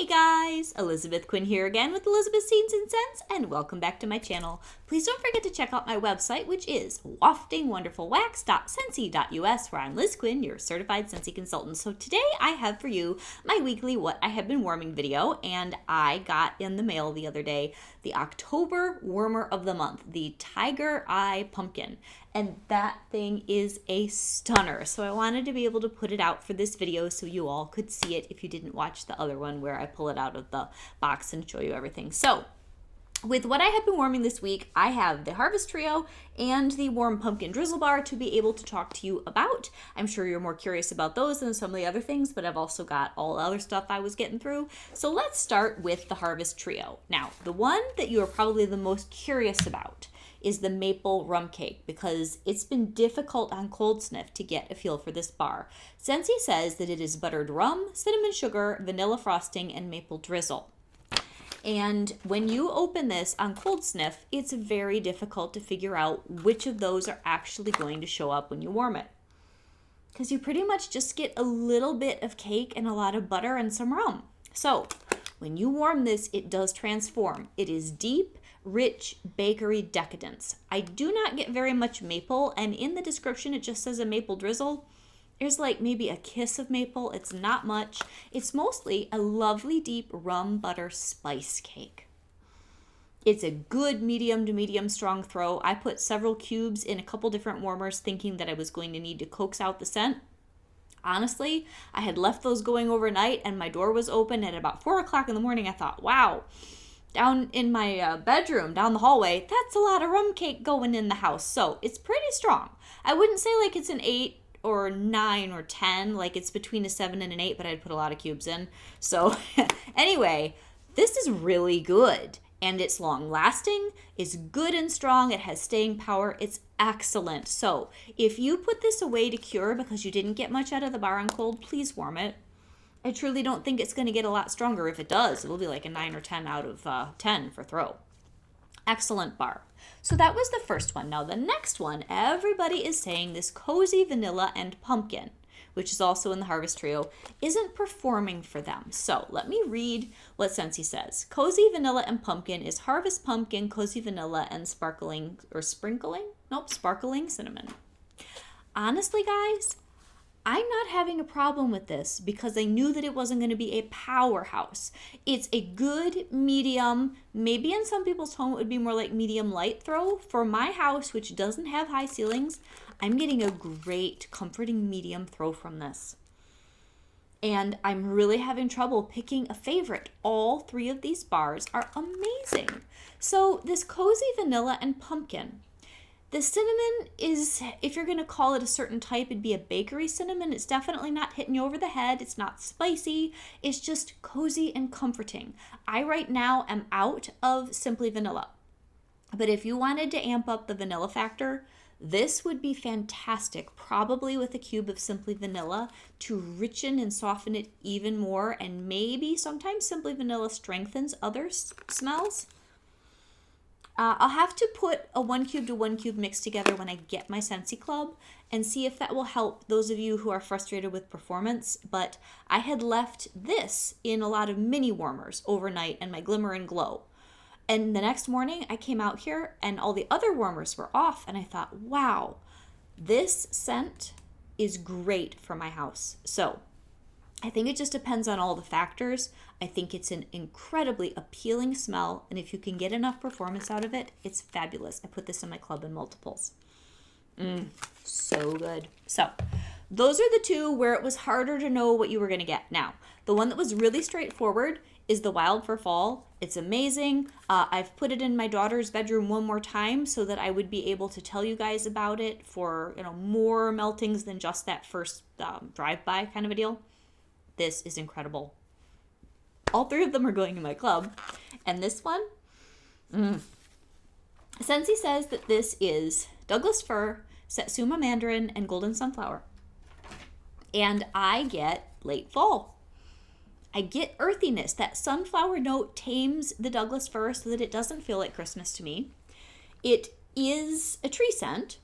Hey guys, Elizabeth Quinn here again with Elizabeth's Seeds and Scents, and welcome back to my channel. Please don't forget to check out my website, which is waftingwonderfulwax.scentsy.us, where I'm Liz Quinn, your certified Scentsy consultant. So today I have for you my weekly What I Have Been Warming video, and I got in the mail the other day the October Warmer of the Month, the Tiger Eye Pumpkin. And that thing is a stunner. So I wanted to be able to put it out for this video so you all could see it if you didn't watch the other one where I pull it out of the box and show you everything. So with what I have been warming this week, I have the Harvest Trio and the Warm Pumpkin Drizzle Bar to be able to talk to you about. I'm sure you're more curious about those than some of the other things, but I've also got all the other stuff I was getting through. So let's start with the Harvest Trio. Now, the one that you are probably the most curious about is the maple rum cake, because it's been difficult on Cold Sniff to get a feel for this bar. Scentsy says that it is buttered rum, cinnamon sugar, vanilla frosting, and maple drizzle. And when you open this on Cold Sniff, it's very difficult to figure out which of those are actually going to show up when you warm it, because you pretty much just get a little bit of cake and a lot of butter and some rum. So when you warm this, it does transform. It is deep, rich bakery decadence. I do not get very much maple, and in the description it just says a maple drizzle. There's like maybe a kiss of maple. It's not much. It's mostly a lovely deep rum butter spice cake. It's a good medium to medium strong throw. I put several cubes in a couple different warmers thinking that I was going to need to coax out the scent. Honestly, I had left those going overnight and my door was open at about 4 o'clock in the morning. I thought, wow, down in my bedroom, down the hallway, that's a lot of rum cake going in the house. So it's pretty strong. I wouldn't say like it's an 8 or 9 or 10, like it's between a 7 and an 8, but I'd put a lot of cubes in. So anyway, this is really good, and it's long lasting, it's good and strong, it has staying power, it's excellent. So if you put this away to cure because you didn't get much out of the bar on cold, please warm it. I truly don't think it's going to get a lot stronger. If it does, it will be like a 9 or 10 out of 10 for throw. Excellent bar. So that was the first one. Now the next one, everybody is saying this Cozy Vanilla and Pumpkin, which is also in the Harvest Trio, isn't performing for them. So let me read what Scentsy says. Cozy Vanilla and Pumpkin is Harvest Pumpkin, Cozy Vanilla, and sparkling cinnamon. Honestly, guys, I'm not having a problem with this because I knew that it wasn't going to be a powerhouse. It's a good medium, maybe in some people's home it would be more like medium light throw. For my house, which doesn't have high ceilings, I'm getting a great comforting medium throw from this. And I'm really having trouble picking a favorite. All three of these bars are amazing. So this Cozy Vanilla and Pumpkin. The cinnamon is, if you're going to call it a certain type, it'd be a bakery cinnamon. It's definitely not hitting you over the head. It's not spicy. It's just cozy and comforting. I right now am out of Simply Vanilla. But if you wanted to amp up the vanilla factor, this would be fantastic, probably with a cube of Simply Vanilla to richen and soften it even more. And maybe sometimes Simply Vanilla strengthens other smells. I'll have to put a 1 cube to 1 cube mix together when I get my Scentsy Club and see if that will help those of you who are frustrated with performance. But I had left this in a lot of mini warmers overnight and my Glimmer and Glow. And the next morning I came out here and all the other warmers were off and I thought, wow, this scent is great for my house. So I think it just depends on all the factors. I think it's an incredibly appealing smell, and if you can get enough performance out of it, it's fabulous. I put this in my club in multiples. So good. So those are the two where it was harder to know what you were going to get. Now, the one that was really straightforward is the Wild for Fall. It's amazing. I've put it in my daughter's bedroom one more time so that I would be able to tell you guys about it for more meltings than just that first drive-by kind of a deal. This is incredible. All three of them are going in my club. And this one, Scentsy says that this is Douglas Fir, Satsuma Mandarin, and Golden Sunflower. And I get late fall. I get earthiness. That sunflower note tames the Douglas Fir so that it doesn't feel like Christmas to me. It is a tree scent,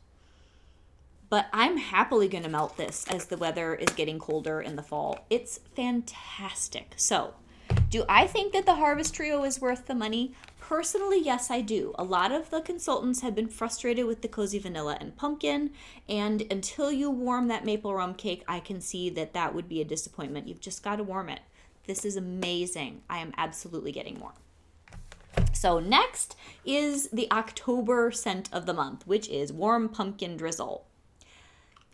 but I'm happily going to melt this as the weather is getting colder in the fall. It's fantastic. So Do I think that the Harvest Trio is worth the money? Personally, yes, I do. A lot of the consultants have been frustrated with the cozy vanilla and pumpkin, and until you warm that maple rum cake, I can see that that would be a disappointment. You've just got to warm it. This is amazing. I am absolutely getting more. So next is the October scent of the month, which is Warm Pumpkin Drizzle.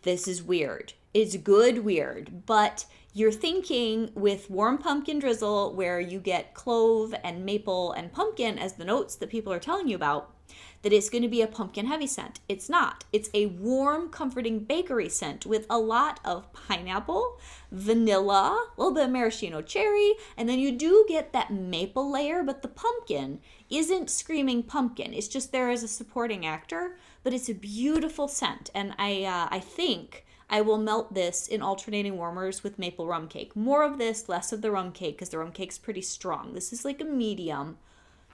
This is weird. It's good weird, but you're thinking with Warm Pumpkin Drizzle, where you get clove and maple and pumpkin as the notes that people are telling you about, that it's going to be a pumpkin heavy scent. It's not. It's a warm, comforting bakery scent with a lot of pineapple, vanilla, a little bit of maraschino cherry, and then you do get that maple layer, but the pumpkin isn't screaming pumpkin. It's just there as a supporting actor, but it's a beautiful scent, and I think I will melt this in alternating warmers with maple rum cake. More of this, less of the rum cake, because the rum cake's pretty strong. This is like a medium.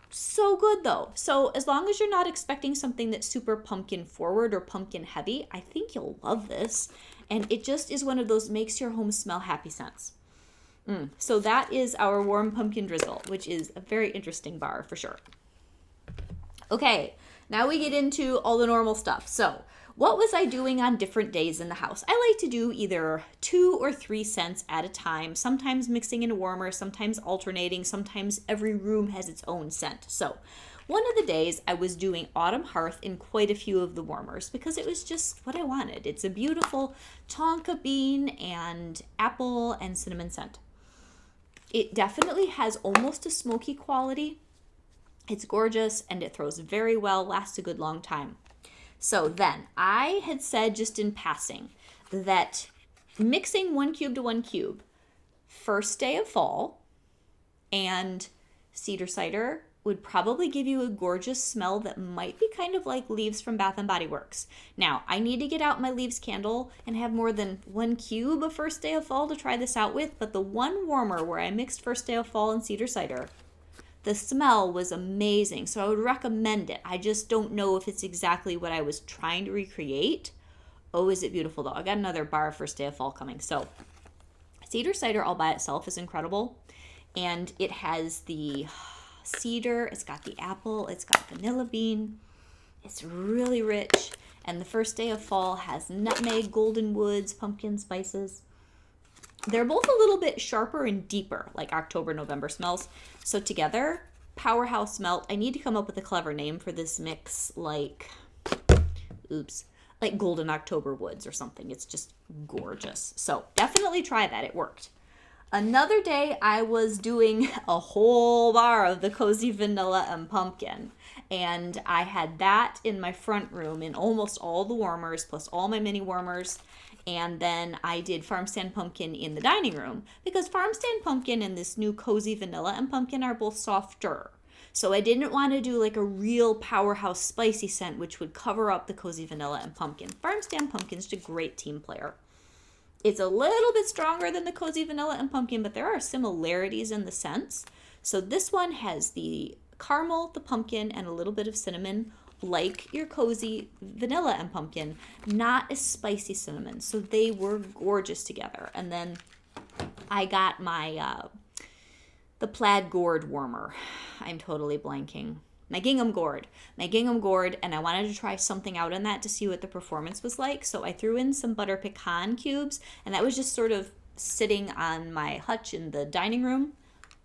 So good though. So as long as you're not expecting something that's super pumpkin forward or pumpkin heavy, I think you'll love this. And it just is one of those makes your home smell happy scents. So that is our Warm Pumpkin Drizzle, which is a very interesting bar for sure. Okay, now we get into all the normal stuff. So what was I doing on different days in the house? I like to do either 2 or 3 scents at a time, sometimes mixing in a warmer, sometimes alternating, sometimes every room has its own scent. So one of the days I was doing Autumn Hearth in quite a few of the warmers because it was just what I wanted. It's a beautiful tonka bean and apple and cinnamon scent. It definitely has almost a smoky quality. It's gorgeous and it throws very well, lasts a good long time. So then I had said just in passing that mixing 1 cube to 1 cube, first day of fall, and cedar cider would probably give you a gorgeous smell that might be kind of like leaves from Bath & Body Works. Now, I need to get out my leaves candle and have more than 1 cube of first day of fall to try this out with, but the one warmer where I mixed first day of fall and cedar cider, the smell was amazing, so I would recommend it. I just don't know if it's exactly what I was trying to recreate. Oh, is it beautiful though. I got another bar of first day of fall coming. So cedar cider all by itself is incredible. And it has the cedar, it's got the apple, it's got vanilla bean. It's really rich. And the first day of fall has nutmeg, golden woods, pumpkin spices. They're both a little bit sharper and deeper, like October, November smells. So together, powerhouse melt. I need to come up with a clever name for this mix, like Golden October Woods or something. It's just gorgeous. So definitely try that. It worked. Another day, I was doing a whole bar of the cozy vanilla and pumpkin. And I had that in my front room in almost all the warmers, plus all my mini warmers. And then I did farm stand pumpkin in the dining room because farm stand pumpkin and this new cozy vanilla and pumpkin are both softer. So I didn't want to do like a real powerhouse spicy scent which would cover up the cozy vanilla and pumpkin. Farm stand pumpkin's just a great team player. It's a little bit stronger than the cozy vanilla and pumpkin, but there are similarities in the scents. So this one has the caramel, the pumpkin, and a little bit of cinnamon, like your cozy vanilla and pumpkin, not as spicy cinnamon. So they were gorgeous together. And then I got my the plaid gourd warmer. I'm totally blanking. My gingham gourd, and I wanted to try something out on that to see what the performance was like. So I threw in some butter pecan cubes, and that was just sort of sitting on my hutch in the dining room.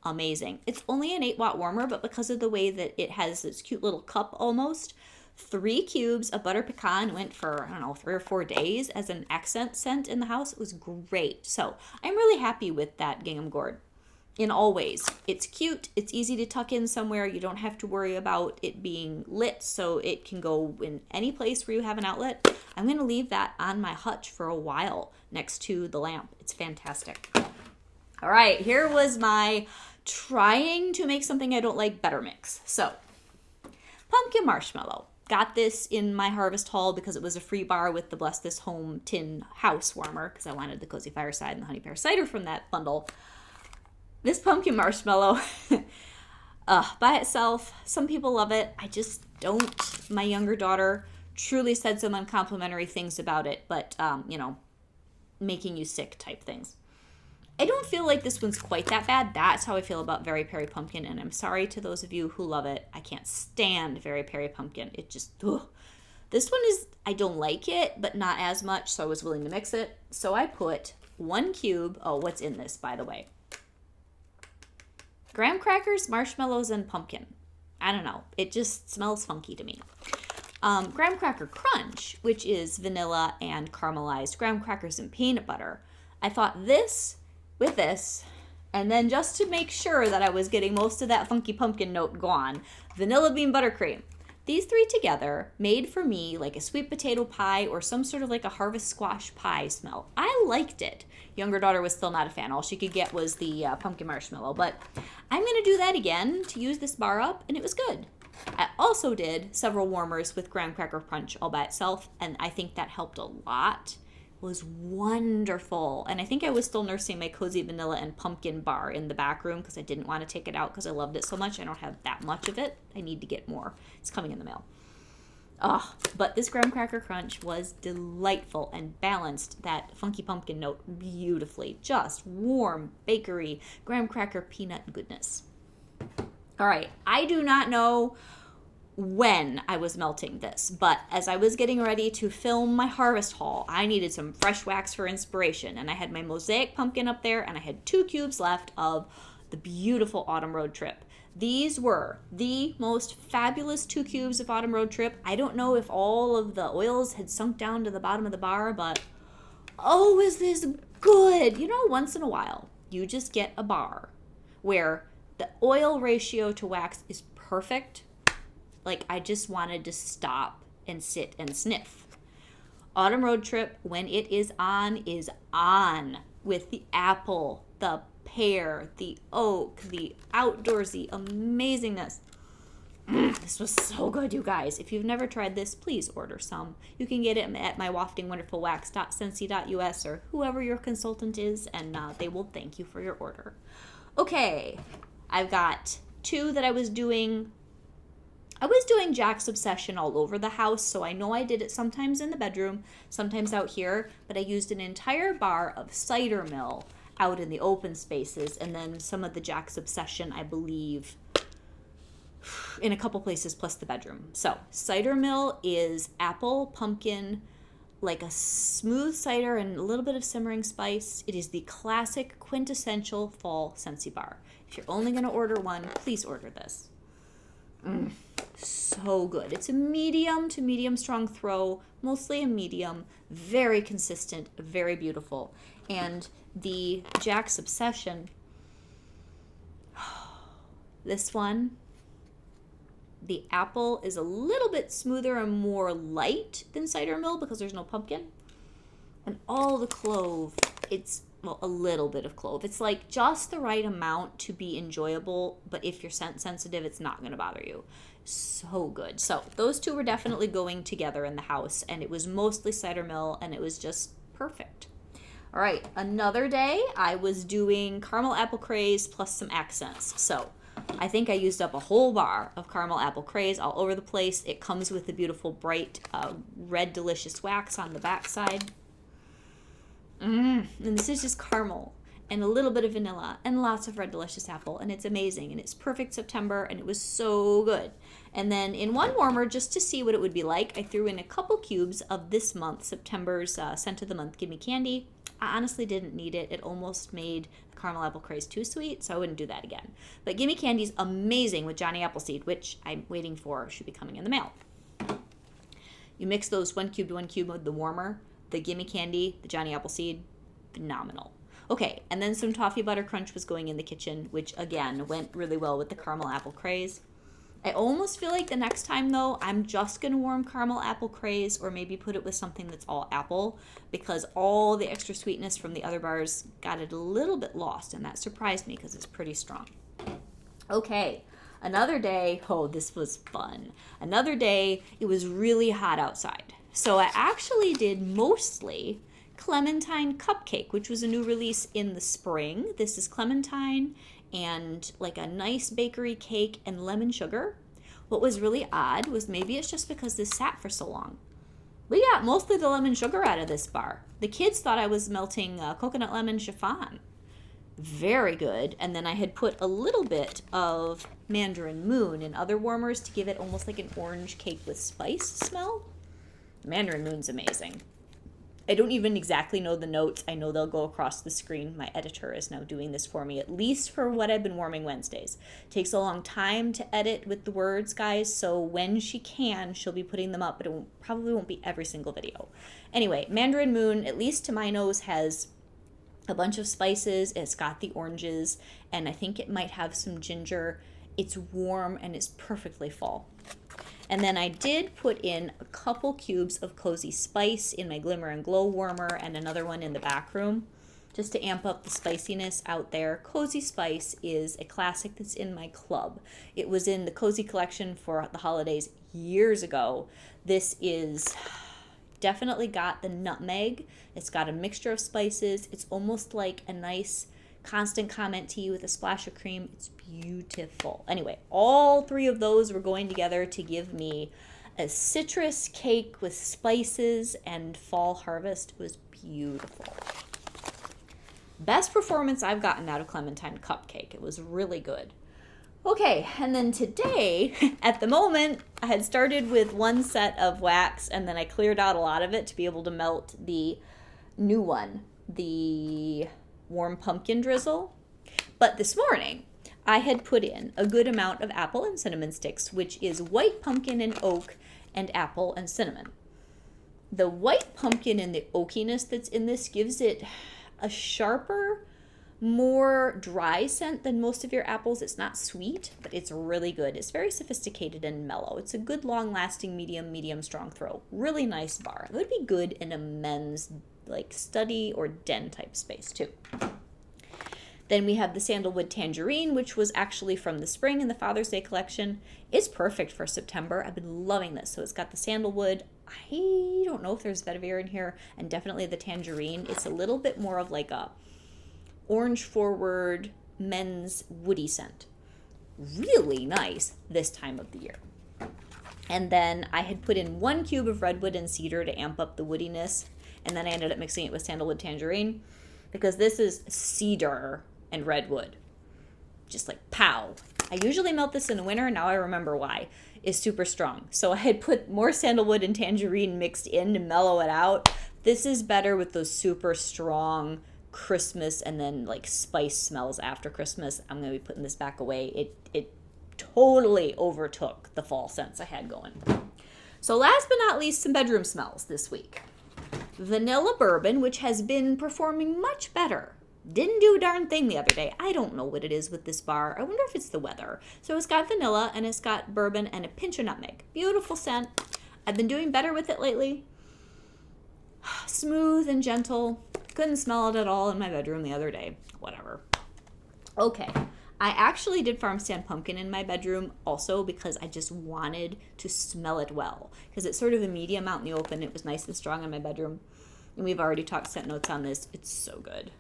Amazing. It's only an 8-watt warmer, but because of the way that it has this cute little cup almost, 3 cubes of butter pecan went for, 3 or 4 days as an accent scent in the house. It was great. So I'm really happy with that gingham gourd in all ways. It's cute. It's easy to tuck in somewhere. You don't have to worry about it being lit, so it can go in any place where you have an outlet. I'm going to leave that on my hutch for a while next to the lamp. It's fantastic. All right, here was my trying to make something I don't like better mix. So, pumpkin marshmallow. Got this in my harvest haul because it was a free bar with the Bless This Home tin house warmer because I wanted the cozy fireside and the honey pear cider from that bundle. This pumpkin marshmallow, by itself, some people love it. I just don't. My younger daughter truly said some uncomplimentary things about it, but, making you sick type things. I don't feel like this one's quite that bad. That's how I feel about Very Peri Pumpkin, and I'm sorry to those of you who love it. I can't stand Very Peri Pumpkin. It just, ugh. This one is, I don't like it, but not as much, so I was willing to mix it. So I put 1 cube, oh, what's in this, by the way? Graham crackers, marshmallows, and pumpkin. I don't know. It just smells funky to me. Graham cracker crunch, which is vanilla and caramelized graham crackers and peanut butter. I thought this with this, and then just to make sure that I was getting most of that funky pumpkin note gone, vanilla bean buttercream. These 3 together made for me like a sweet potato pie or some sort of like a harvest squash pie smell. I liked it. Younger daughter was still not a fan. All she could get was the pumpkin marshmallow, but I'm going to do that again to use this bar up, and it was good. I also did several warmers with graham cracker crunch all by itself, and I think that helped a lot. Was wonderful. And I think I was still nursing my cozy vanilla and pumpkin bar in the back room because I didn't want to take it out because I loved it so much. I don't have that much of it. I need to get more. It's coming in the mail. But this graham cracker crunch was delightful and balanced that funky pumpkin note beautifully. Just warm bakery graham cracker peanut goodness. All right, I do not know when I was melting this, but as I was getting ready to film my harvest haul, I needed some fresh wax for inspiration, and I had my mosaic pumpkin up there, and I had 2 cubes left of the beautiful Autumn Road Trip. These were the most fabulous 2 cubes of Autumn Road Trip. I don't know if all of the oils had sunk down to the bottom of the bar, but oh, is this good? You know, once in a while, you just get a bar where the oil ratio to wax is perfect. Like, I just wanted to stop and sit and sniff. Autumn Road Trip, when it is on with the apple, the pear, the oak, the outdoorsy amazingness. This was so good, you guys. If you've never tried this, please order some. You can get it at my waftingwonderfulwax.scentsy.us or whoever your consultant is, and they will thank you for your order. Okay, I've got 2 that I was doing Jack's Obsession all over the house, so I know I did it sometimes in the bedroom, sometimes out here, but I used an entire bar of Cider Mill out in the open spaces, and then some of the Jack's Obsession, I believe, in a couple places plus the bedroom. So, Cider Mill is apple, pumpkin, like a smooth cider and a little bit of simmering spice. It is the classic quintessential fall Scentsy bar. If you're only going to order one, please order this. So good. It's a medium to medium strong throw, mostly a medium, very consistent, very beautiful. And the Jack's Obsession, this one, the apple is a little bit smoother and more light than Cider Mill because there's no pumpkin. And all the clove, it's, well, a little bit of clove. It's like just the right amount to be enjoyable, but if you're scent sensitive, it's not going to bother you. So good. So those 2 were definitely going together in the house, and it was mostly Cider Mill, and it was just perfect. All right, another day I was doing caramel apple craze plus some accents. So I think I used up a whole bar of caramel apple craze all over the place. It comes with the beautiful bright red delicious wax on the backside. And this is just caramel and a little bit of vanilla and lots of red delicious apple, and it's amazing, and it's perfect September, and it was so good. And then in one warmer, just to see what it would be like, I threw in a couple cubes of this month, September's scent of the month, Gimme Candy. I honestly didn't need it. It almost made the caramel apple craze too sweet, so I wouldn't do that again. But Gimme Candy's amazing with Johnny Appleseed, which I'm waiting for, should be coming in the mail. You mix those 1 cube to 1 cube with the warmer, the Gimme Candy, the Johnny Appleseed, phenomenal. Okay, and then some Toffee Butter Crunch was going in the kitchen, which again went really well with the caramel apple craze. I almost feel like the next time, though, I'm just going to warm caramel apple craze or maybe put it with something that's all apple, because all the extra sweetness from the other bars got it a little bit lost, and that surprised me because it's pretty strong. Okay, another day, oh, this was fun. Another day, it was really hot outside. So I actually did mostly Clementine Cupcake, which was a new release in the spring. This is clementine and like a nice bakery cake and lemon sugar. What was really odd was maybe it's just because this sat for so long. We got mostly the lemon sugar out of this bar. The kids thought I was melting coconut lemon chiffon. Very good. And then I had put a little bit of Mandarin Moon in other warmers to give it almost like an orange cake with spice smell. Mandarin Moon's amazing. I don't even exactly know the notes. I know they'll go across the screen. My editor is now doing this for me, at least for what I've been warming Wednesdays. Takes a long time to edit with the words, guys, so when she can, she'll be putting them up, but probably won't be every single video. Anyway, Mandarin Moon, at least to my nose, has a bunch of spices. It's got the oranges, and I think it might have some ginger. It's warm, and it's perfectly fall. And then I did put in a couple cubes of Cozy Spice in my Glimmer and Glow warmer and another one in the back room just to amp up the spiciness out there. Cozy Spice is a classic that's in my club. It was in the Cozy collection for the holidays years ago. This is definitely got the nutmeg. It's got a mixture of spices. It's almost like a nice constant comment tea with a splash of cream. It's beautiful. Anyway, all three of those were going together to give me a citrus cake with spices and fall harvest. It was beautiful. Best performance I've gotten out of Clementine Cupcake. It was really good. Okay, and then today, at the moment, I had started with one set of wax and then I cleared out a lot of it to be able to melt the new one, the warm pumpkin drizzle. But this morning I had put in a good amount of apple and cinnamon sticks, which is white pumpkin and oak and apple and cinnamon. The white pumpkin and the oakiness that's in this gives it a sharper, more dry scent than most of your apples. It's not sweet, but it's really good. It's very sophisticated and mellow. It's a good long-lasting medium strong throw. Really nice bar. It would be good in a men's like study or den type space too. Then we have the Sandalwood Tangerine, which was actually from the spring in the Father's Day collection. It's perfect for September. I've been loving this. So it's got the sandalwood. I don't know if there's vetiver in here, and definitely the tangerine. It's a little bit more of like a orange forward men's woody scent. Really nice this time of the year. And then I had put in 1 cube of Redwood and Cedar to amp up the woodiness. And then I ended up mixing it with Sandalwood Tangerine because this is cedar and redwood. Just like pow. I usually melt this in the winter. Now I remember why. It's super strong. So I had put more sandalwood and tangerine mixed in to mellow it out. This is better with those super strong Christmas and then like spice smells after Christmas. I'm going to be putting this back away. It totally overtook the fall scents I had going. So last but not least, some bedroom smells this week. Vanilla Bourbon, which has been performing much better. Didn't do a darn thing the other day. I don't know what it is with this bar. I wonder if it's the weather. So it's got vanilla and it's got bourbon and a pinch of nutmeg. Beautiful scent. I've been doing better with it lately. Smooth and gentle. Couldn't smell it at all in my bedroom the other day. Whatever. Okay. I actually did farm stand pumpkin in my bedroom also because I just wanted to smell it well. Because it's sort of a medium out in the open. It was nice and strong in my bedroom. And we've already talked scent notes on this. It's so good.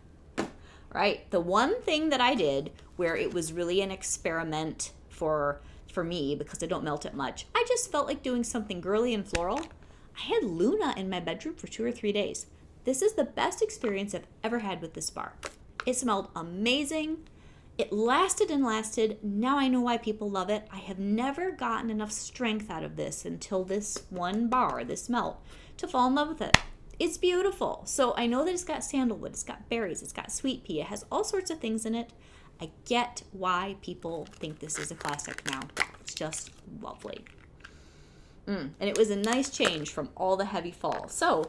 Right? The one thing that I did where it was really an experiment for me because I don't melt it much. I just felt like doing something girly and floral. I had Luna in my bedroom for 2 or 3 days. This is the best experience I've ever had with this bar. It smelled amazing. It lasted and lasted. Now I know why people love it. I have never gotten enough strength out of this until this one bar, this melt, to fall in love with it. It's beautiful. So I know that it's got sandalwood, it's got berries, it's got sweet pea. It has all sorts of things in it. I get why people think this is a classic now. It's just lovely. And it was a nice change from all the heavy fall. So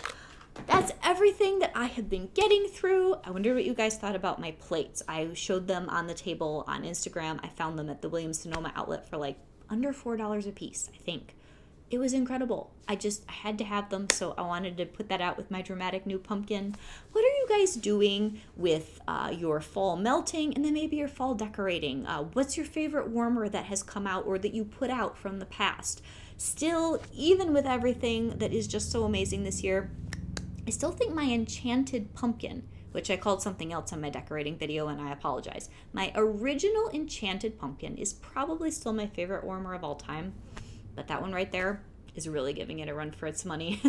that's everything that I have been getting through. I wonder what you guys thought about my plates. I showed them on the table on Instagram. I found them at the Williams-Sonoma outlet for like under $4 a piece, I think. It was incredible. I had to have them, so I wanted to put that out with my dramatic new pumpkin. What are you guys doing with your fall melting and then maybe your fall decorating? What's your favorite warmer that has come out or that you put out from the past? Still, even with everything that is just so amazing this year, I still think my enchanted pumpkin, which I called something else on my decorating video, and I apologize. My original enchanted pumpkin is probably still my favorite warmer of all time. But that one right there is really giving it a run for its money.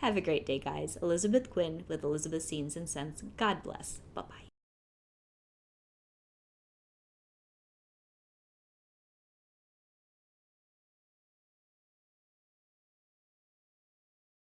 Have a great day, guys. Elizabeth Quinn with Elizabeth Scenes and Scents. God bless. Bye-bye.